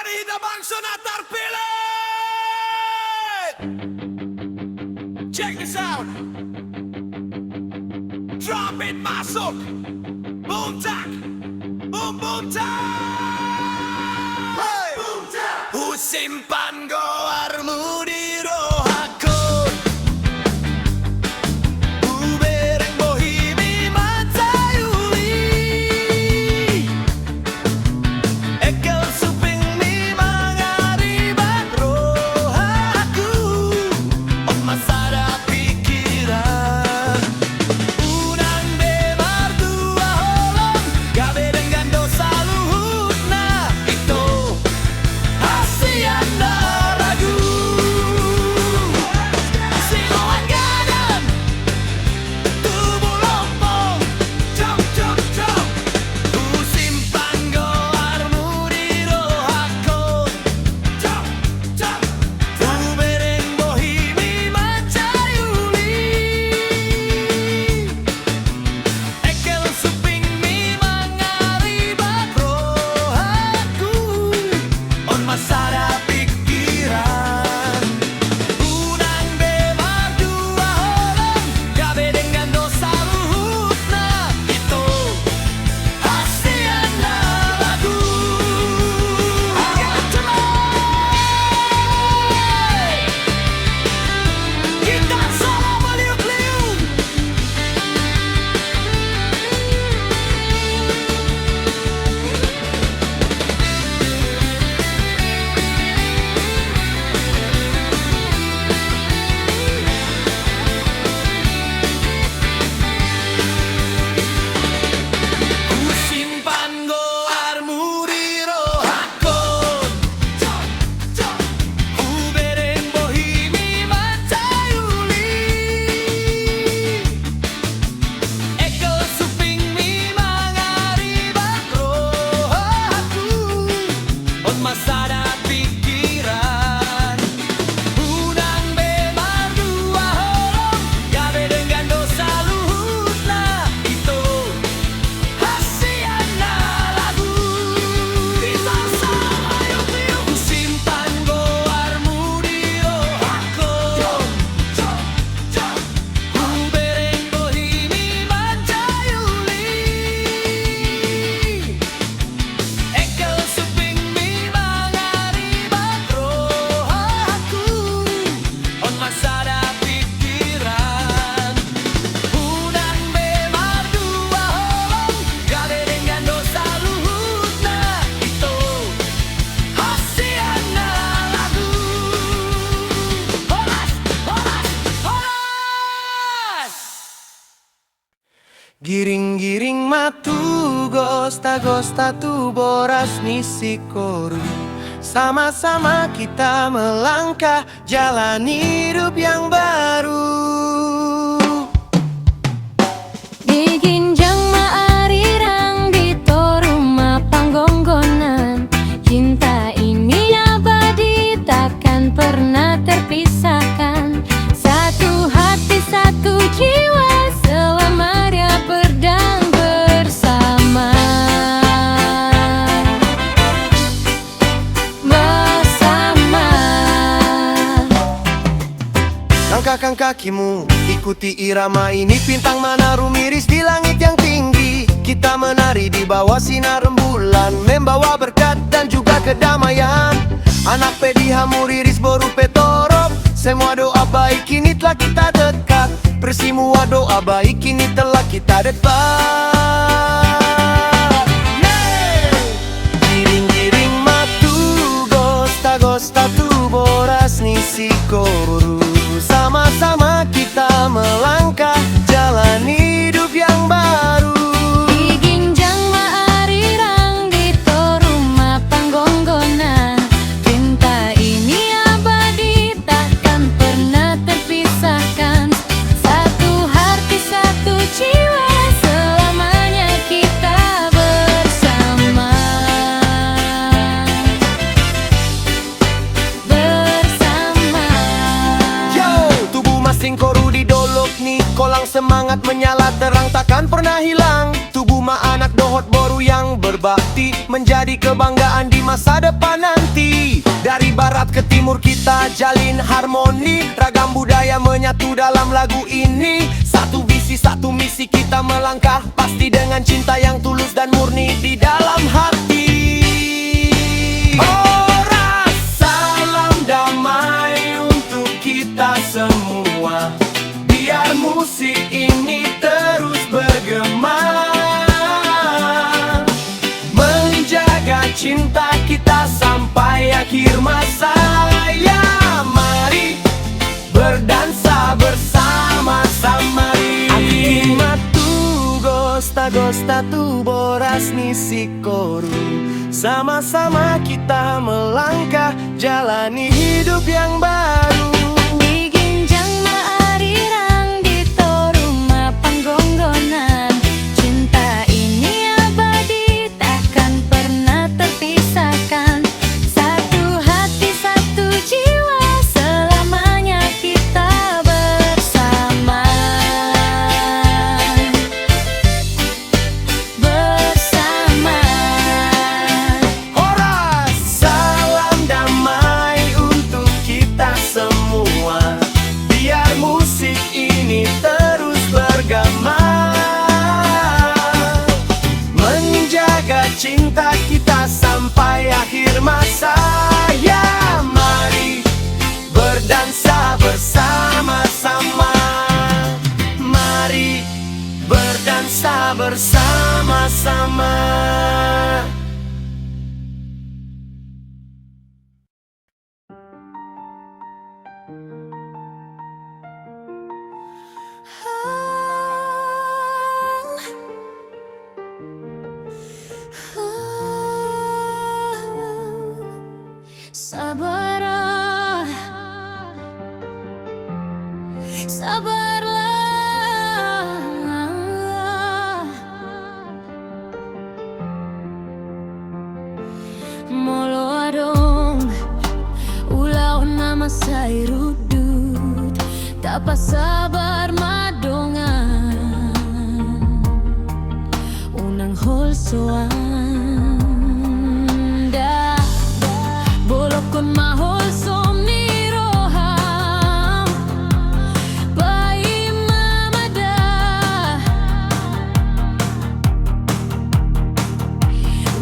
Lidah bangsa terpilih. Check this out. Drop it masuk. Boom tak. Boom boom tak. Hey. Boom tak. Simpan goarmu di rohaku. Giring-giring matu gosta-gosta tu boras nisikoru. Sama-sama kita melangkah jalan hidup yang baru. Di ginjang maarirang di toruma panggonggonan. Cinta ini abadi takkan pernah terpisahkan. Satu hati satu jiwa selamanya berdang bersama. Langkahkan kakimu, ikuti irama ini. Bintang menaruh miris di langit yang tinggi. Kita menari di bawah sinar rembulan, membawa berkat dan juga kedamaian. Anak pediha muriris boru petorop. Semua doa baik kini telah kita dekat. Persimua doa baik kini telah kita dekat. Giring-giring matu gosta-gosta tu boras nisikoru. Sama-sama kita melangkah jalan hidup yang baru. Di ginjang maarirang di toruma panggonggonan. Cinta ini abadi takkan pernah terpisahkan. Satu hati satu jiwa selamanya kita bersama. Singkoru di dolok ni kolang semangat menyala terang takkan pernah hilang. Tubuh ma anak dohot boru yang berbakti, menjadi kebanggaan di masa depan nanti. Dari barat ke timur kita jalin harmoni, ragam budaya menyatu dalam lagu ini. Satu visi, satu misi, kita melangkah pasti dengan cinta yang tulus dan murni di dalam hati. Ora, salam damai untuk kita semua. Biar musik ini terus bergema, menjaga cinta kita sampai akhir masa. Ya, mari berdansa bersama-sama. Akimatu gosta tu boras nisikoru. Sama-sama kita melangkah, jalani hidup yang baru. Di ginjang maarirang dito rumah panggonggonan. Cinta ini abadi takkan pernah terpisahkan. Satu hati satu jiwa selamanya kita bersama. Bersama. Ora, salam damai untuk kita semua. Biar musik ini terus bergema, menjaga cinta kita sampai akhir masa. Ya, mari berdansa bersama-sama. Mari berdansa bersama-sama. Sabarlah, sabarlah. Molo adong ulau nama saya rudut, tak pas sabar madongan unang holsoan. Bolokon mahol somni roham pai mamada.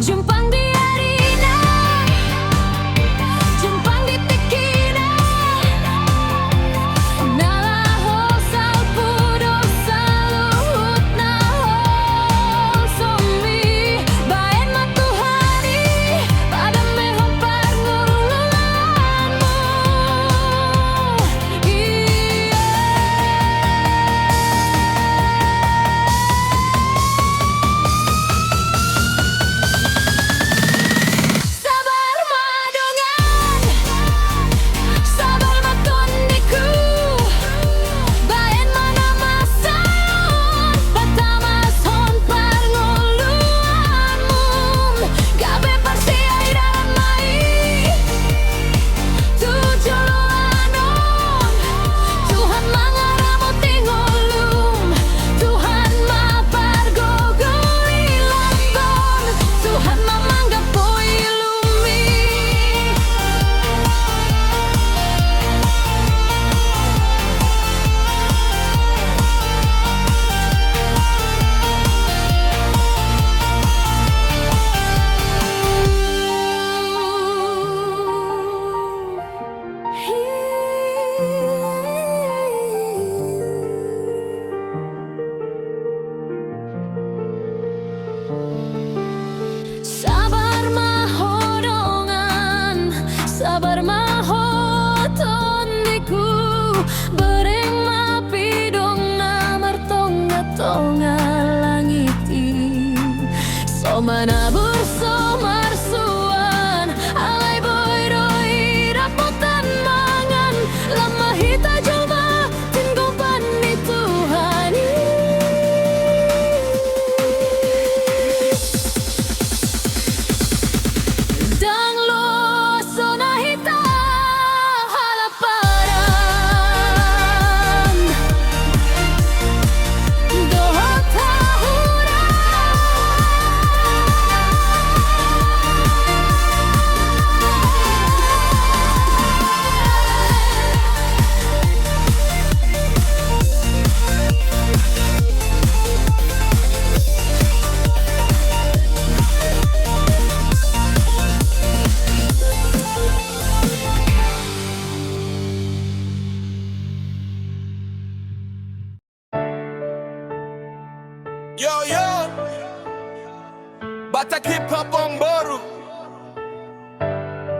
Jumpang di arena, jumpang di tekina. Nalahol sal pudo saluhut nahol somni.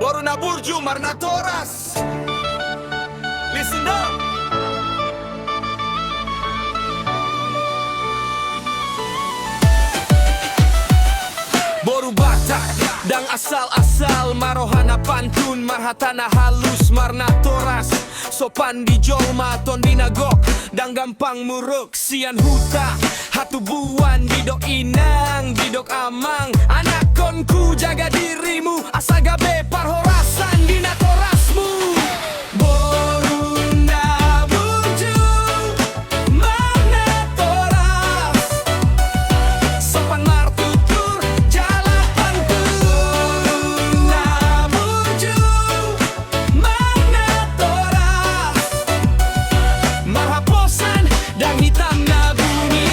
Boruna Burju Marnatoras. Listen up. Boru Batak dang asal-asal marohana pantun marhatana halus marnatoras sopan di jolma ton dinagok dang gampang muruk sian huta hatubuan didok inang didok amang anak konku jaga dirimu asagabe parhorasan dinatorasmu. Boruna Burju Marnatoras sopan martutur jala pantun. Burju Marnatoras marhaposan dan hitam na bumi.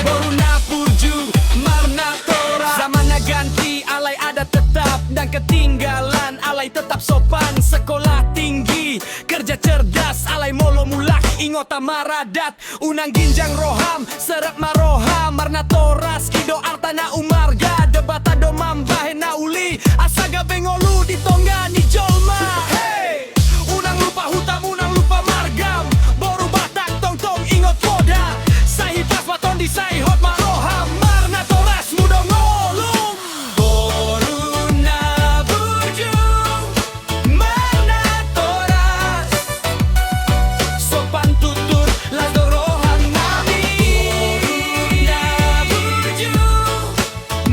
Boruna Burju Marnatoras zaman ganti alay ada tetap dan ketinggalan alay tetap sopan sekolah tinggi kerja cerdas alay molo mulak ingota maradat unang ginjang roham serap maroham marnatoras kido artana umarga debata domam bahena uli asaga bengolu di tongga ni jolma. Hey unang lupa hutam unang lupa margam boru batak tong tong ingot poda sahi pas baton di sahi hot maroham marnatoras mudo ngolum. Boruna Burju Marnatoras sopan tutur lado roham nami. Boruna Burju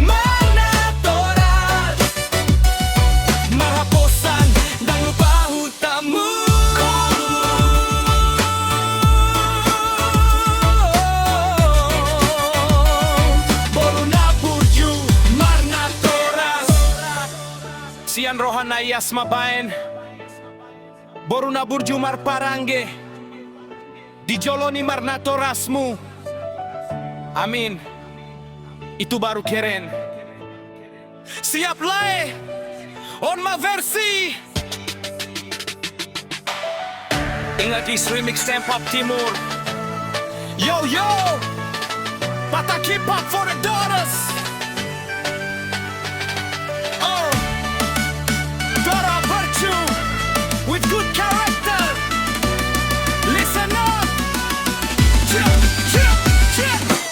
Marnatoras marhaposan dan lupa hutamu. Boruna Burju Marnatoras sian rohana ias mabaen Boruna Burju marparange dijoloni marnatorasmu. Amin. Itu baru keren. Siap lae on ma versi. Ingat di remix Tempop Timur. Yo yo Batak hip hop for the daughters. Oh Dora Burju with good character. Listen up.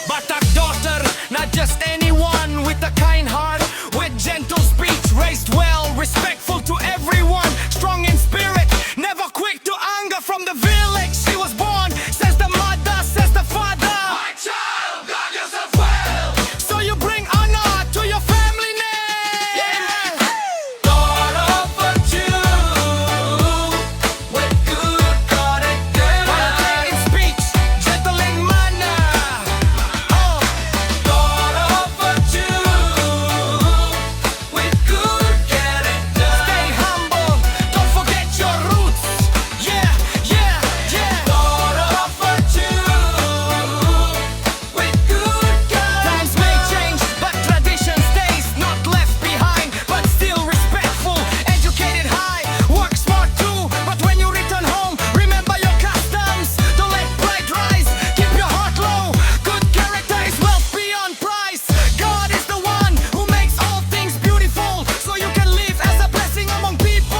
Batak daughter, not just anyone with a kind heart, with gentle speech, raised well, respectful to everyone, strong in spirit, never quick to anger. From the village she was born, says the mother, says the father. My child, guard yourself well, so you bring honor to your family name. Yeah. Daughter Burju with good character, quality in speech, gentle in manner. Oh, Daughter Burju with good character. Stay humble, don't forget your roots. Yeah, yeah, yeah. Daughter Burju with good character. Times may change, but tradition stays. Not left behind, but still respectful. Educated high, work smart too. But when you return home, remember your customs. Don't let pride rise, keep your heart low. Good character is wealth beyond price. God is the one who makes all things beautiful, so you can live as a blessing among people.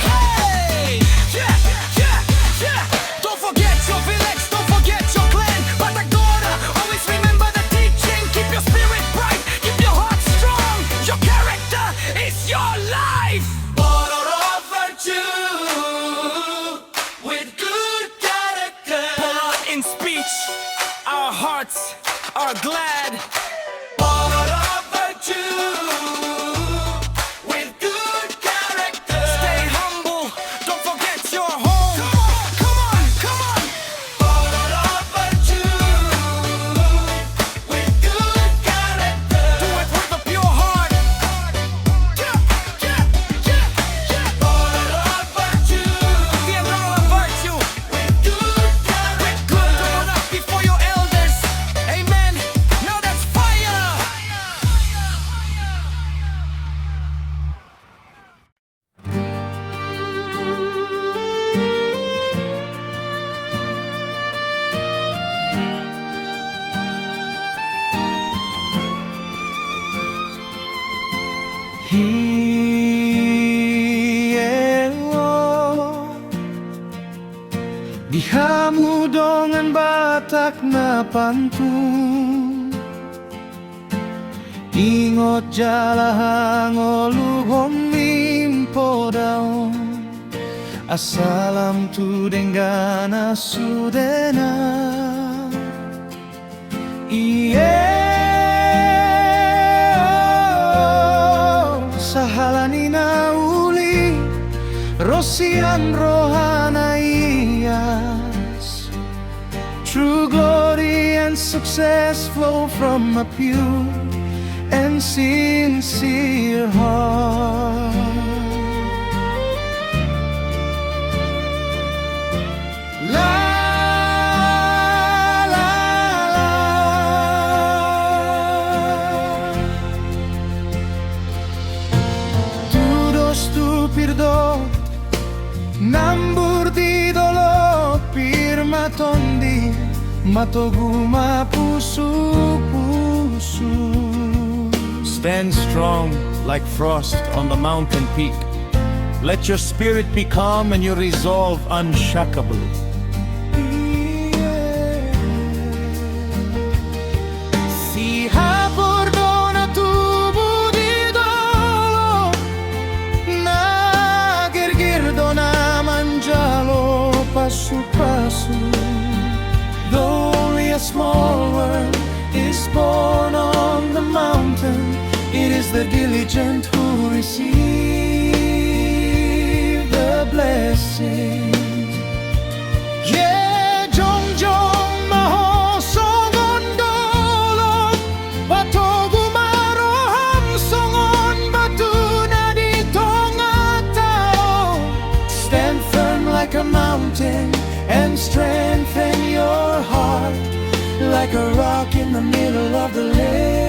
Hey, yeah, yeah, yeah. Don't forget your village, don't forget your clan. Batak daughter, always remember the teaching. Keep your spirit bright, keep your heart strong. Your character is your life. Boruna Burju with good character. Polite in speech, our hearts are glad. Boruna Burju with good character. Stay humble, don't forget your home. Come on, come on, come on. Boruna Burju with good character. Do it with a pure heart. Yeah, yeah, yeah, yeah. Boruna Burju. Bien, Boruna Burju with good character. With good, going up before your elders. Amen. Now that's fire. batak na pantun Ingot jalahang oluhon mimpo daon Asalam tu denggana sudena Sahalani na uli Rosian rohana iyas True glory and success flow from a pure and sincere heart La la la Tudos tu pirdo Nambur di dolo pirma tondi Matoguma pusu pusu Stand strong like frost on the mountain peak. Let your spirit be calm and your resolve unshakable. Si perdona tubuh di dolo Na gergir dona manjalo pasu-pasu Though only a small world is born on the mountain It is the diligent who receive the blessing. Yeah, jong jong maho songon dolo, batogu maro ham songon batuna di tongatao. Stand firm like a mountain and strengthen your heart like a rock in the middle of the lake.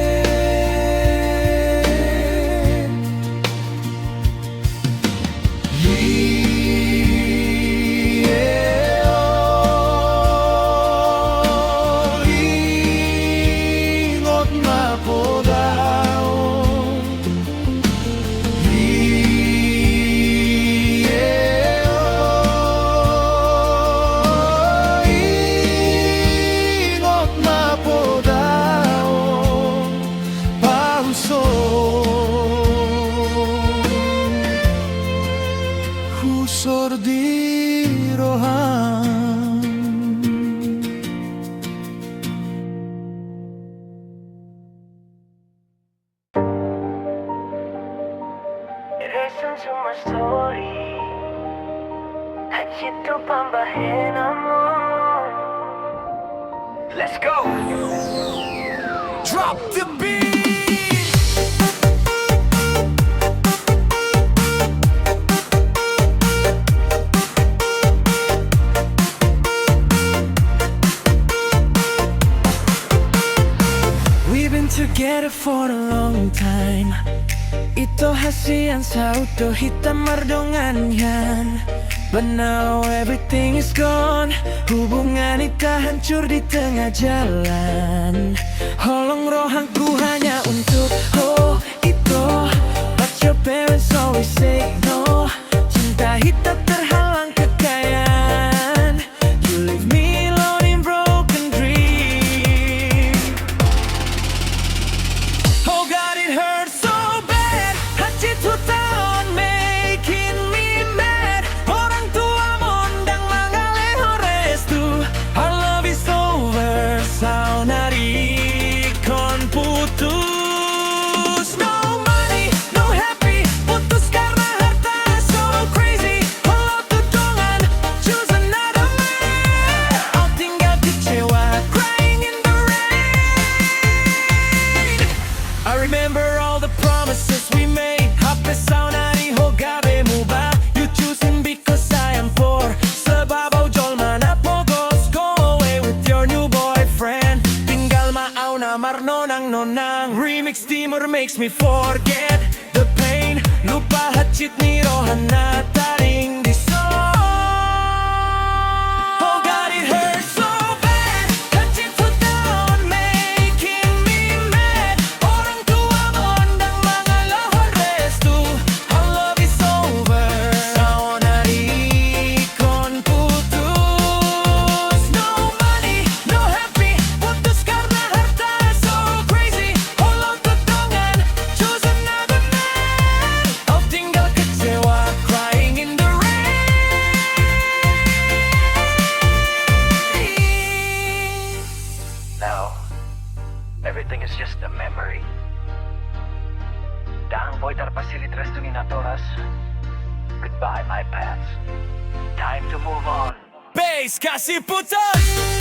Husor di rohan It isn't so much story Hachito pambahin amor Let's go! Drop the beat. Together for a long time Ito hasian sa uto hitam mardongan yan But now everything is gone Hubungan kita hancur di tengah jalan Holong rohanku hanya untuk itu But your parents always say no Cinta kita terhalang kekayaan You leave me alone in broken dreams Oh God, it hurts so bad Hati tu tahun making me mad Orang tua mondang mangaleho restu Our love is over Sao narikon putus No money, no happy Putus karena harta so crazy Walau tudongan, choose another man I'll tinggal kecewa Crying in the rain I remember all the promises we made Hape sauna ni hogabe muba You choose him because I am for Sebabaw jolma na pogos Go away with your new boyfriend Tinggal maaw na marno ng nonang Remix Timur makes me forget the pain Lupa hachit ni Rohan na taring di song Oh God, it hurts so bad Hachit tu tahun making me mad Orang tua mondang mga lohon restu Our love is over Sao narikon putus No money, no everything is just a memory. Dahang boy tarpasilit resto ni Natoras. Goodbye, my pets. Time to move on. Bass, kasih putas